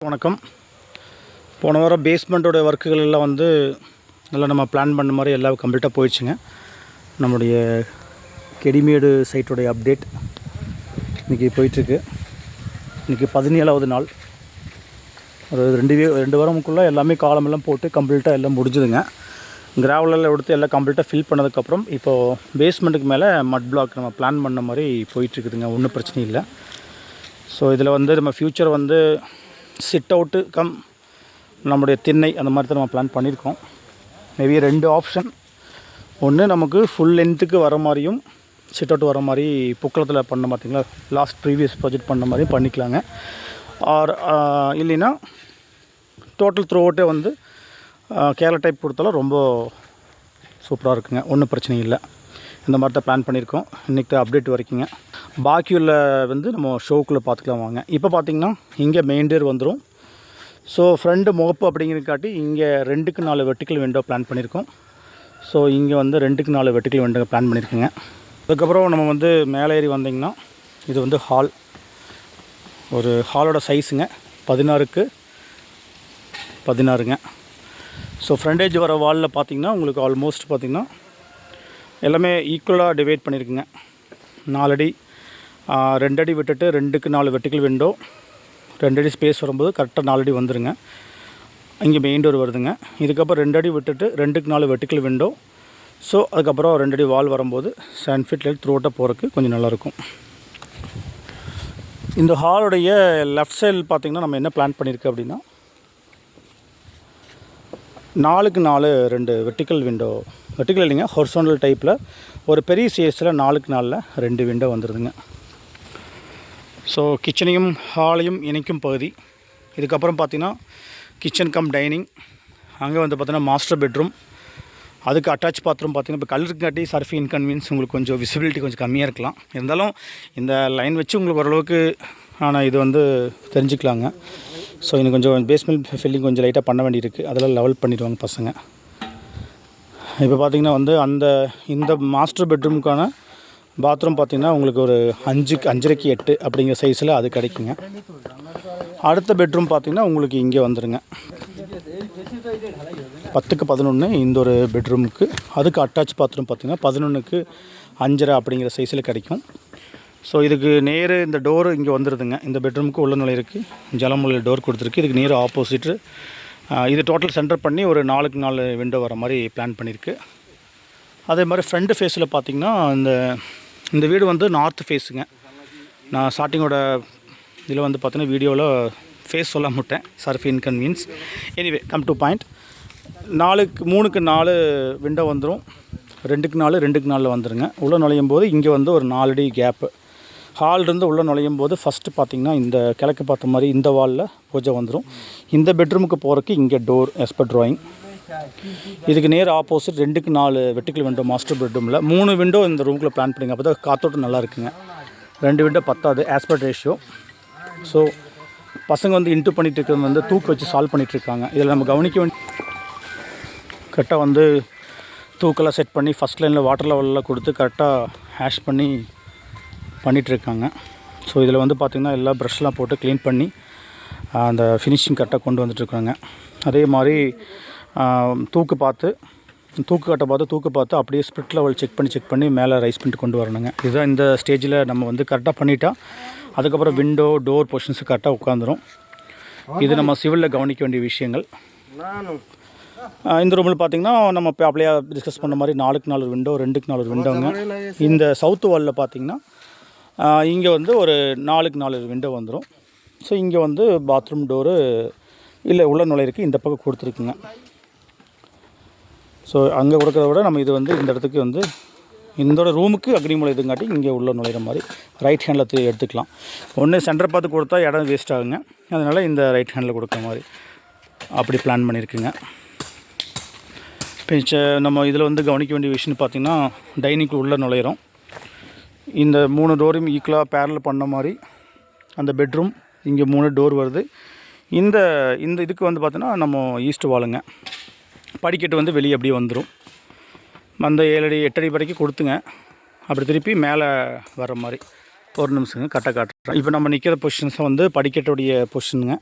வணக்கம். போன வாரம் பேஸ்மெண்ட்டோட ஒர்க்குகள் எல்லாம் வந்து நல்லா நம்ம பிளான் பண்ண மாதிரி எல்லாம் கம்ப்ளீட்டாக போயிடுச்சுங்க. நம்முடைய கெடிமேடு சைட்டோடைய அப்டேட் இன்றைக்கி போயிட்டுருக்கு. இன்றைக்கி 17வது நாள். ஒரு ரெண்டு வாரமுக்குள்ளே எல்லாமே காலமெல்லாம் போட்டு கம்ப்ளீட்டாக எல்லாம் முடிஞ்சுதுங்க. கிராவலெல்லாம் எடுத்து எல்லாம் கம்ப்ளீட்டாக ஃபில் பண்ணதுக்கப்புறம் இப்போது பேஸ்மெண்ட்டுக்கு மேலே மட் பிளாக் நம்ம பிளான் பண்ண மாதிரி போயிட்டுருக்குதுங்க. ஒன்றும் பிரச்சனை இல்லை. ஸோ இதில் வந்து நம்ம ஃப்யூச்சர் வந்து சிட் அவுட்டு நம்முடைய திண்ணை அந்த மாதிரி தான் நம்ம பிளான் பண்ணியிருக்கோம். Maybe 2 option. ஒன்று நமக்கு ஃபுல் லென்த்துக்கு வர மாதிரியும் சிட் அவுட் வர மாதிரி புக்களத்தில் பண்ண பார்த்தீங்களா, லாஸ்ட் ப்ரீவியஸ் ப்ராஜெக்ட் பண்ண மாதிரியும் பண்ணிக்கலாங்க. ஆர் இல்லைன்னா டோட்டல் த்ரூ அவுட்டே வந்து கேரளா டைப் கொடுத்தாலும் ரொம்ப சூப்பராக இருக்குங்க. ஒன்றும் பிரச்சனை இல்லை. இந்த மாதிரி தான் பிளான் பண்ணியிருக்கோம். இன்றைக்கி தான் அப்டேட் வரைக்குங்க. பாக்கியுள்ள வந்து நம்ம ஷோக்குள்ளே பார்த்துக்கலாம் வாங்க. இப்போ பார்த்திங்கன்னா இங்கே மெயின் டோர் வந்துடும். ஸோ ஃப்ரண்ட் முகப்பு அப்படிங்கிறதுக்காட்டி இங்கே 2க்கு 4 வெர்டிக்கல் விண்டோ பிளான் பண்ணியிருக்கோம். ஸோ இங்கே வந்து 2க்கு 4 வெர்டிக்கல் விண்டோ பிளான் பண்ணியிருக்கோங்க. அதுக்கப்புறம் நம்ம வந்து மேலே ஏறி வந்திங்கன்னா இது வந்து ஹால். ஒரு ஹாலோட சைஸுங்க 16க்கு 16ங்க. ஸோ ஃப்ரண்டேஜ் வர வாலில் பார்த்திங்கன்னா உங்களுக்கு ஆல்மோஸ்ட் பார்த்திங்கன்னா எல்லாமே ஈக்குவலாக டிவைட் பண்ணியிருக்குங்க. 4 அடி 2 அடி விட்டுட்டு 2க்கு 4 வெர்டிக்கல் விண்டோ, 2 அடி ஸ்பேஸ் வரும்போது கரெக்டாக 4 அடி வந்துடுங்க. இங்கே மெயின் டோர் வருதுங்க. இதுக்கப்புறம் 2 அடி விட்டுட்டு 2க்கு 4 வெர்டிக்கல் விண்டோ. ஸோ அதுக்கப்புறம் 2 அடி வால் வரும்போது 7 ஃபீட் லைட் த்ரூ அவுட்டாக போகிறதுக்கு கொஞ்சம் நல்லாயிருக்கும். இந்த ஹாலுடைய லெஃப்ட் சைடில் பார்த்திங்கன்னா நம்ம என்ன பிளான் பண்ணியிருக்கு அப்படின்னா 4க்கு 4 2 வெர்டிக்கல் விண்டோ, வெர்டிக்கல் இல்லைங்க, ஹொரிசாண்டல் டைப்பில் ஒரு பெரிய சைஸில் 4க்கு 4 2 விண்டோ வந்துடுதுங்க. ஸோ கிச்சனையும் ஹாலையும் இணைக்கும் பகுதி. இதுக்கப்புறம் பார்த்திங்கன்னா கிச்சன் கம் டைனிங். அங்கே வந்து பார்த்திங்கன்னா மாஸ்டர் பெட்ரூம், அதுக்கு அட்டாச் பாத்ரூம். பார்த்திங்கன்னா இப்போ கலருக்காட்டி சர்ஃபி இன்கன்வீனியன்ஸ் உங்களுக்கு கொஞ்சம் விசிபிலிட்டி கொஞ்சம் கம்மியாக இருக்கலாம். இருந்தாலும் இந்த லைன் வச்சு உங்களுக்கு ஓரளவுக்கு ஆனால் இது வந்து தெரிஞ்சுக்கலாங்க. ஸோ இன்னும் கொஞ்சம் பேஸ்மெண்ட் ஃபில்லிங் கொஞ்சம் லைட்டாக பண்ண வேண்டியிருக்கு. அதெல்லாம் லெவல் பண்ணிடுவாங்க பசங்க. இப்போ பார்த்திங்கன்னா வந்து இந்த மாஸ்டர் பெட்ரூமுக்கான பாத்ரூம் பார்த்திங்கன்னா உங்களுக்கு ஒரு 5க்கு 8 அப்படிங்கிற சைஸில் அது கிடைக்குங்க. அடுத்த பெட்ரூம் பார்த்திங்கன்னா உங்களுக்கு இங்கே வந்துடுங்க 10க்கு 11 இந்த ஒரு பெட்ரூமுக்கு. அதுக்கு அட்டாச் பாத்ரூம் பார்த்திங்கன்னா 11க்கு 5.5 அப்படிங்கிற சைஸில் கிடைக்கும். ஸோ இதுக்கு நேரு இந்த டோரு இங்கே வந்துடுதுங்க. இந்த பெட்ரூமுக்கு உள்ள நுழையிருக்கு ஜலமுள்ள டோர் கொடுத்துருக்கு. இதுக்கு நேரு ஆப்போசிட்டு இது டோட்டல் சென்டர் பண்ணி ஒரு 4க்கு 4 விண்டோ வர மாதிரி பிளான் பண்ணியிருக்கு. அதே மாதிரி ஃப்ரண்ட் ஃபேஸில் பார்த்திங்கன்னா இந்த வீடு வந்து நார்த் ஃபேஸுங்க. நான் ஸ்டார்டிங்கோட இதில் வந்து பார்த்தீங்கன்னா வீடியோவில் ஃபேஸ் சொல்ல மாட்டேன், சர்ஃபி inconvenience. Anyway come to point. 3க்கு 4 விண்டோ வந்துடும். 2க்கு 4 2க்கு 4 வந்துடுங்க. உள்ளே நுழையும் போது இங்கே வந்து ஒரு 4 அடி கேப்பு. ஹால்லேருந்து உள்ளே நுழையும் போது ஃபஸ்ட்டு பார்த்திங்கன்னா இந்த கிழக்கு பார்த்த மாதிரி இந்த வாலில் பூஜை வந்துடும். இந்த பெட்ரூமுக்கு போகிறதுக்கு இங்கே டோர் எஸ் பர் ட்ராயிங். இதுக்கு நேர் ஆப்போசிட் 2க்கு 4 வெர்டிக்கல் விண்டோ மாஸ்டர் பெட்ரூமில் 3 விண்டோ இந்த ரூமுக்குள்ளே பிளான் பண்ணிங்க. அப்போ தான் காத்தோட்டம் நல்லா இருக்குங்க. 2 விண்டோ பத்தாது ஆஸ் பர் ரேஷியோ. ஸோ பசங்க வந்து இன்ட்டு பண்ணிகிட்டு இருக்கிறது வந்து தூக்கு வச்சு சால்வ் பண்ணிகிட்ருக்காங்க. இதில் நம்ம கவனிக்க வேண்டிய கரெக்டாக வந்து தூக்கெல்லாம் செட் பண்ணி ஃபஸ்ட் லைனில் வாட்டர் லெவலெலாம் கொடுத்து கரெக்டாக ஹேஷ் பண்ணிகிட்ருக்காங்க. ஸோ இதில் வந்து பார்த்திங்கன்னா எல்லா ப்ரஷ்லாம் போட்டு க்ளீன் பண்ணி அந்த ஃபினிஷிங் கரெக்டாக கொண்டு வந்துட்டுருக்காங்க. அதே மாதிரி தூக்கு பார்த்து அப்படியே ஸ்பிரிட் லெவல் செக் பண்ணி மேலே ரைஸ் பண்ணிட்டு கொண்டு வரணுங்க. இதுதான் இந்த ஸ்டேஜில் நம்ம வந்து கரெக்டாக பண்ணிட்டா அதுக்கப்புறம் விண்டோ டோர் பொசிஷன்ஸு கரெக்டாக உட்காந்துரும். இது நம்ம சிவிலில் கவனிக்க வேண்டிய விஷயங்கள். இந்த ரூமில் பார்த்திங்கன்னா நம்ம இப்போ அப்படியே டிஸ்கஸ் பண்ண மாதிரி 4க்கு 4 விண்டோ, 2க்கு 4 விண்டோங்க. இந்த சவுத்து வாலில் பார்த்திங்கன்னா இங்கே வந்து ஒரு 4க்கு 4 விண்டோ வந்துடும். ஸோ இங்கே வந்து பாத்ரூம் டோரு இல்லை உள்ள நுழையிருக்கு இந்த பக்கம் கொடுத்துருக்குங்க. ஸோ அங்கே கொடுக்குறத விட நம்ம இது வந்து இந்த இடத்துக்கு வந்து இதோட ரூமுக்கு அக்னிமூலை இதுங்காட்டி இங்கே உள்ள நுழையிற மாதிரி ரைட் ஹேண்டில் எடுத்துக்கலாம். ஒன்று சென்டர் பார்த்து கொடுத்தா இடம் வேஸ்ட் ஆகுங்க. அதனால் இந்த ரைட் ஹேண்டில் கொடுக்குற மாதிரி அப்படி பிளான் பண்ணியிருக்குங்க. இப்போ நம்ம இதில் வந்து கவனிக்க வேண்டிய விஷயம்னு பார்த்திங்கன்னா டைனிங்க்கு உள்ளே நுழையிறோம். இந்த 3 டோரையும் ஈக்குவலாக பேரல் பண்ண மாதிரி அந்த பெட்ரூம் இங்கே 3 டோர் வருது. இந்த இதுக்கு வந்து பார்த்தோன்னா நம்ம ஈஸ்ட் வாலுங்க. படிக்கட்டு வந்து வெளியே அப்படியே வந்துடும். அந்த 7 அடி 8 அடி வரைக்கும் கொடுத்துங்க. அப்படி திருப்பி மேலே வர மாதிரி ஒரு நிமிஷங்க கரெக்டாக காட்டுறேன். இப்போ நம்ம நிற்கிற பொசிஷன்ஸை வந்து படிக்கட்டுடைய பொசிஷனுங்க.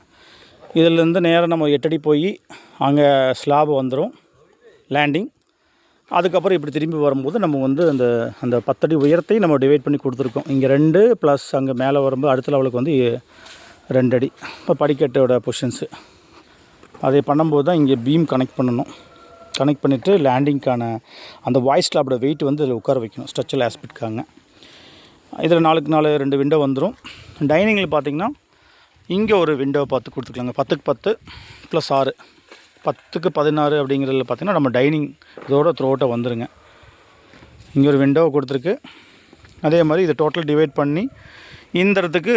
இதிலேருந்து நேராக நம்ம 8 அடி போய் அங்கே ஸ்லாப் வந்துடும் லேண்டிங். அதுக்கப்புறம் இப்படி திரும்பி வரும்போது நம்ம வந்து அந்த 10 அடி உயரத்தையும் நம்ம டிவைட் பண்ணி கொடுத்துருக்கோம். இங்கே 2 ப்ளஸ் அங்கே மேலே வரும்போது அடுத்த லெவலுக்கு வந்து 2 அடி. இப்போ படிக்கட்டோட பொசிஷன்ஸு அதை பண்ணும்போது தான் இங்கே பீம் கனெக்ட் பண்ணணும். கனெக்ட் பண்ணிவிட்டு லேண்டிங்க்கான அந்த வாய்ஸ் ஸ்லாபோட வெயிட் வந்து இதில் உட்கார வைக்கணும் ஸ்ட்ரக்சரல் ஆஸ்பெக்ட்காங்க. இதில் 4க்கு 4 2 விண்டோ வந்துடும். டைனிங்கில் பார்த்திங்கன்னா இங்கே ஒரு விண்டோவை பார்த்து கொடுத்துக்கலாங்க. 10க்கு 10 + 6 10க்கு 16 அப்படிங்கிறதுல பார்த்திங்கன்னா நம்ம டைனிங் இதோட த்ரோட்டாக வந்துடுங்க. இங்கே ஒரு விண்டோவை கொடுத்துருக்கு. அதே மாதிரி இதை டோட்டல் டிவைட் பண்ணி இந்த இடத்துக்கு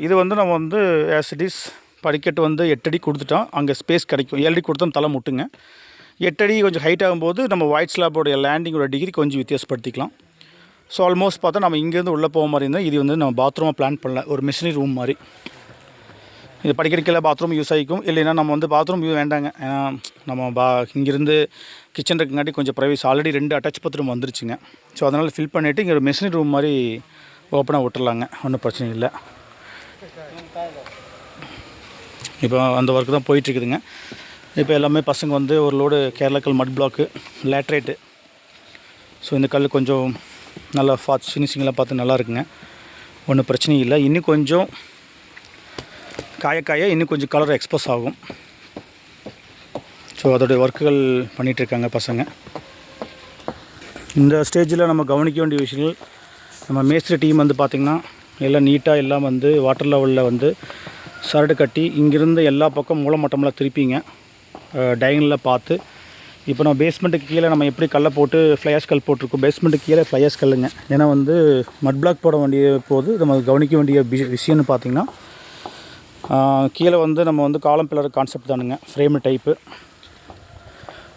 இது வந்து நம்ம வந்து ஆசிடிஸ் படிக்கட்டு வந்து 8 அடி கொடுத்துட்டோம். அங்கே ஸ்பேஸ் கிடைக்கும். 7 அடி கொடுத்தோம் தலை முட்டுங்க. 8 அடி கொஞ்சம் ஹைட் ஆகும்போது நம்ம ஒயிட் ஸ்லாப்போடைய லேண்டிங்கோட டிகிரி கொஞ்சம் வித்தியாசப்படுத்திக்கலாம். ஸோ ஆல்மோஸ்ட் பார்த்தா நம்ம இங்கேருந்து உள்ளே போக மாதிரி இருந்தால் இது வந்து நம்ம பாத்ரூமாக பிளான் பண்ணல, ஒரு மிஷினரி ரூம் மாதிரி. இது படிக்கடிக்கல பாத்ரூம் யூஸ் ஆகிக்கும். இல்லைன்னா நம்ம வந்து பாத்ரூம் வேண்டாங்க, ஏன்னா நம்ம இங்கேருந்து கிச்சன் இருக்குங்காட்டி கொஞ்சம் ப்ரைவேஸ். ஆல்ரெடி 2 அட்டாச் பாத்ரூம் வந்துருச்சுங்க. ஸோ அதனால் ஃபில் பண்ணிவிட்டு இங்கே ஒரு மிஷினரி ரூம் மாதிரி ஓப்பனாக விட்டுறலாங்க, ஒன்றும் பிரச்சனை இல்லை. இப்போ அந்த ஒர்க்கு தான் போயிட்டுருக்குதுங்க. இப்போ எல்லாமே பசங்க வந்து ஒரு லோடு கேரளாக்கல் மட் பிளாக்கு லேட்ரேட்டு. ஸோ இந்த கல் கொஞ்சம் நல்லா ஃபினிஷிங்கெலாம் பார்த்து நல்லா இருக்குங்க, ஒன்றும் பிரச்சனையும் இல்லை. இன்னும் கொஞ்சம் காய இன்னும் கொஞ்சம் கலர் எக்ஸ்போஸ் ஆகும். ஸோ அதோடைய ஒர்க்குகள் பண்ணிகிட்ருக்காங்க பசங்க. இந்த ஸ்டேஜில் நம்ம கவனிக்க வேண்டிய விஷயங்கள், நம்ம மேஸ்திரி டீம் வந்து பார்த்திங்கன்னா எல்லாம் நீட்டாக எல்லாம் வந்து வாட்டர் லெவலில் வந்து சரடு கட்டி இங்கேருந்து எல்லா பக்கம் மூலமட்டமெல்லாம் திருப்பிங்க டைனில் பார்த்து. இப்போ நம்ம பேஸ்மெண்ட்டுக்கு கீழே நம்ம எப்படி கல்லை போட்டு ஃப்ளையாஸ் கல் போட்டிருக்கோம், பேஸ்மெண்ட்டுக்கு கீழே ஃப்ளையாஸ் கல்லுங்க. ஏன்னா வந்து மட் பிளாக் போட வேண்டிய போது நம்ம கவனிக்க வேண்டிய விஷயம்னு பார்த்திங்கன்னா, கீழே வந்து நம்ம வந்து காலம் பில்லர் கான்செப்ட் தானுங்க, ஃப்ரேம் டைப்பு.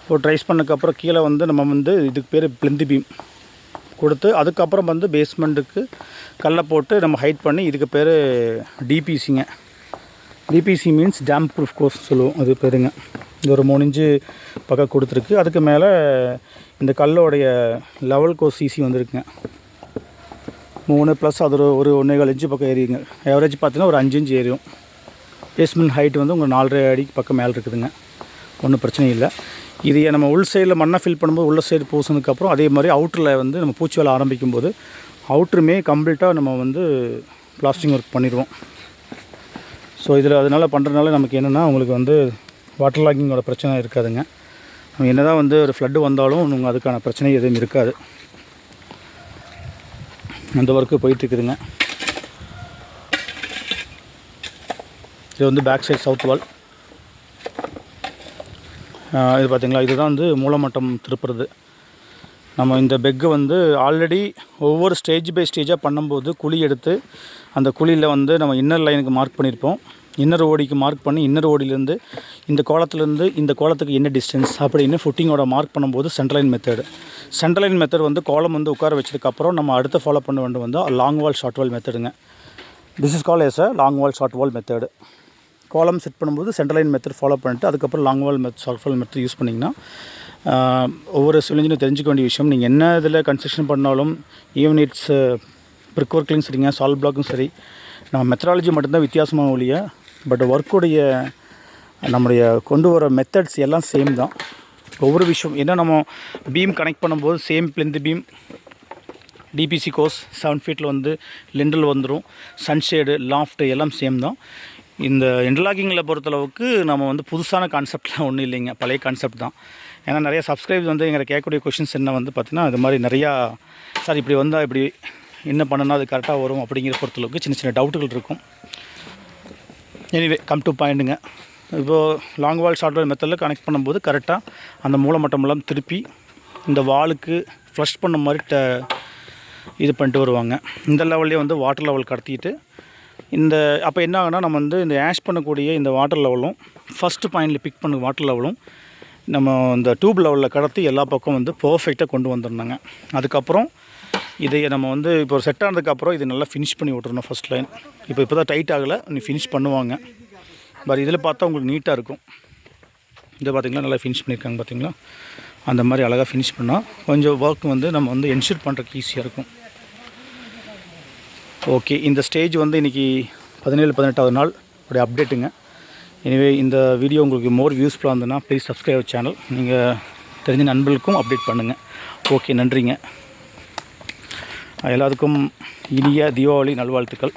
இப்போ ட்ரைஸ் பண்ணதுக்கப்புறம் கீழே வந்து நம்ம வந்து இதுக்கு பேர் பிளிந்தி பீம் கொடுத்து அதுக்கப்புறம் வந்து பேஸ்மெண்ட்டுக்கு கல்லை போட்டு நம்ம ஹைட் பண்ணி இதுக்கு பேர் டிபிசிங்க. DPC means damp proof course சொல்லுவோம், அது பேருங்க. இது ஒரு 3 இன்ச்சு பக்கம் கொடுத்துருக்கு. அதுக்கு மேலே இந்த கல்லோடைய லெவல் கோர்ஸ் சிசி வந்துருக்குங்க 3 ப்ளஸ் அது ஒரு 1.25 இன்ச்சு பக்கம் ஏறிங்க. ஆவரேஜ் பார்த்தீங்கன்னா ஒரு 5 இன்ச்சு ஏறியும். பேஸ்மெண்ட் ஹைட் வந்து உங்களுக்கு 4.5 அடிக்கு பக்கம் மேலே இருக்குதுங்க, ஒன்றும் பிரச்சனை இல்லை. இதையை நம்ம உள் சைடில் மண்ணை ஃபில் பண்ணும்போது உள்ள சைடு பூசினதுக்கப்புறம் அதே மாதிரி அவுட்டரில் வந்து நம்ம பூச்சி வேலை ஆரம்பிக்கும் போது அவுட்டருமே கம்ப்ளீட்டாக நம்ம வந்து பிளாஸ்டிங் ஒர்க் பண்ணிடுவோம். ஸோ இதில் அதனால் பண்ணுறதுனால நமக்கு என்னென்னா உங்களுக்கு வந்து வாட்டர் லாகிங்கோட பிரச்சனை இருக்காதுங்க. நம்ம என்ன தான் வந்து ஒரு ஃப்ளட்டு வந்தாலும் உங்களுக்கு அதுக்கான பிரச்சனை எதுவும் இருக்காது. அந்த ஒர்க்கு போயிட்டுருக்குதுங்க. இது வந்து பேக் சைட் சவுத் வால். இது பார்த்திங்களா, இதுதான் வந்து மூலமட்டம் திருப்புறது. நம்ம இந்த பெக்கு வந்து ஆல்ரெடி ஒவ்வொரு ஸ்டேஜ் பை ஸ்டேஜாக பண்ணும்போது குழி எடுத்து அந்த குழியில் வந்து நம்ம இன்னர் லைனுக்கு மார்க் பண்ணியிருப்போம். இன்னர் ஓடிக்கு மார்க் பண்ணி இன்னர் ஓடிலேருந்து இந்த கோலத்துலேருந்து இந்த கோலத்துக்கு என்ன டிஸ்டன்ஸ் அப்படின்னு ஃபுட்டிங்கோட மார்க் பண்ணும்போது சென்ட்ரலைன் மெத்தடு. சென்ட்ரலைன் மெத்தட் வந்து கோலம் வந்து உட்கார வச்சதுக்கப்புறம் நம்ம அடுத்து ஃபாலோ பண்ண வேண்டும் வந்து லாங் வால் ஷார்ட் வால் மெத்தடுங்க. This is call as a long wall short wall method. Column set பண்ணும்போது சென்ட்ரலைன் மெத்தட் ஃபாலோ பண்ணிட்டு அதுக்கப்புறம் long wall short wall method use பண்ணிங்கன்னா ஒவ்வொரு சிவில் இன்ஜினும் தெரிஞ்சுக்க வேண்டிய விஷயம், நீங்கள் என்ன இதில் கன்ஸ்ட்ரக்ஷன் பண்ணாலும் ஈவன் இட்ஸ் பிரிக் ஒர்க்லையும் சரிங்க சால்ட் பிளாக்கும் சரி, நம்ம மெத்தடாலஜி மட்டும்தான் வித்தியாசமாக ஒழிய பட் ஒர்க்குடைய நம்முடைய கொண்டு வர மெத்தட்ஸ் எல்லாம் சேம் தான். ஒவ்வொரு விஷயம் என்ன நம்ம பீம் கனெக்ட் பண்ணும்போது same plinth beam DPC course 7 ஃபீட்டில் வந்து லிண்டல் வந்துடும், சன்ஷேடு லாஃப்ட்டு எல்லாம் சேம் தான். இந்த இன்டர்லாக்கிங்கில் பொறுத்தளவுக்கு நம்ம வந்து புதுசான கான்செப்ட்லாம் ஒன்றும் இல்லைங்க, பழைய கான்செப்ட் தான். ஏன்னா நிறைய சப்ஸ்கிரைப்ஸ் வந்து எங்களை கேட்கக்கூடிய கொஷின்ஸ் என்ன வந்து பார்த்திங்கன்னா இது மாதிரி நிறையா சார் இப்படி வந்தால் இப்படி என்ன பண்ணனா அது கரெக்டாக வரும் அப்படிங்கிற பொறுத்தளவுக்கு சின்ன சின்ன டவுட்டுகள் இருக்கும். எனிவே கம் டு பாயிண்ட்டுங்க. இப்போது லாங் வால் ஷார்ட் வால் மெத்தடில் கனெக்ட் பண்ணும்போது கரெக்டாக அந்த மூலமட்டமெல்லாம் திருப்பி இந்த வாலுக்கு ஃப்ளஷ் பண்ண மாதிரி இது பண்ணிட்டு வருவாங்க. இந்த லெவல்லே வந்து வாட்டர் லெவல் கடத்திட்டு இந்த அப்போ என்ன ஆகுனா நம்ம வந்து இந்த ஆஷ் பண்ணக்கூடிய இந்த வாட்டர் லெவலும் ஃபஸ்ட்டு பாயிண்டில் பிக் பண்ண வாட்டர் லெவலும் நம்ம இந்த டியூப் லெவலில் கடத்தி எல்லா பக்கம் வந்து பர்ஃபெக்டாக கொண்டு வந்துருந்தாங்க. அதுக்கப்புறம் இதை நம்ம வந்து இப்போ ஒரு செட் ஆனதுக்கப்புறம் இது நல்லா ஃபினிஷ் பண்ணி விட்றணும். ஃபஸ்ட் லைன் இப்போ தான் டைட் ஆகலை, நீ ஃபினிஷ் பண்ணுவாங்க. பட் இதில் பார்த்தா உங்களுக்கு நீட்டாக இருக்கும். இதை பார்த்திங்களா நல்லா ஃபினிஷ் பண்ணியிருக்காங்க பார்த்திங்களா, அந்த மாதிரி அழகாக ஃபினிஷ் பண்ணால் கொஞ்சம் ஒர்க் வந்து நம்ம வந்து என்ஷூர் பண்ணுறதுக்கு ஈஸியாக இருக்கும். ஓகே, இந்த ஸ்டேஜ் வந்து இன்றைக்கி 17-18வது நாள் உடைய அப்டேட்டுங்க. எனவே இந்த வீடியோ உங்களுக்கு மோர் யூஸ்ஃபுல்லாக இருந்ததுன்னா ப்ளீஸ் சப்ஸ்கிரைப் சேனல். நீங்கள் தெரிஞ்ச நண்பர்களுக்கும் அப்டேட் பண்ணுங்கள். ஓகே, நன்றிங்க. எல்லாத்துக்கும் இனிய தீபாவளி நல்வாழ்த்துக்கள்.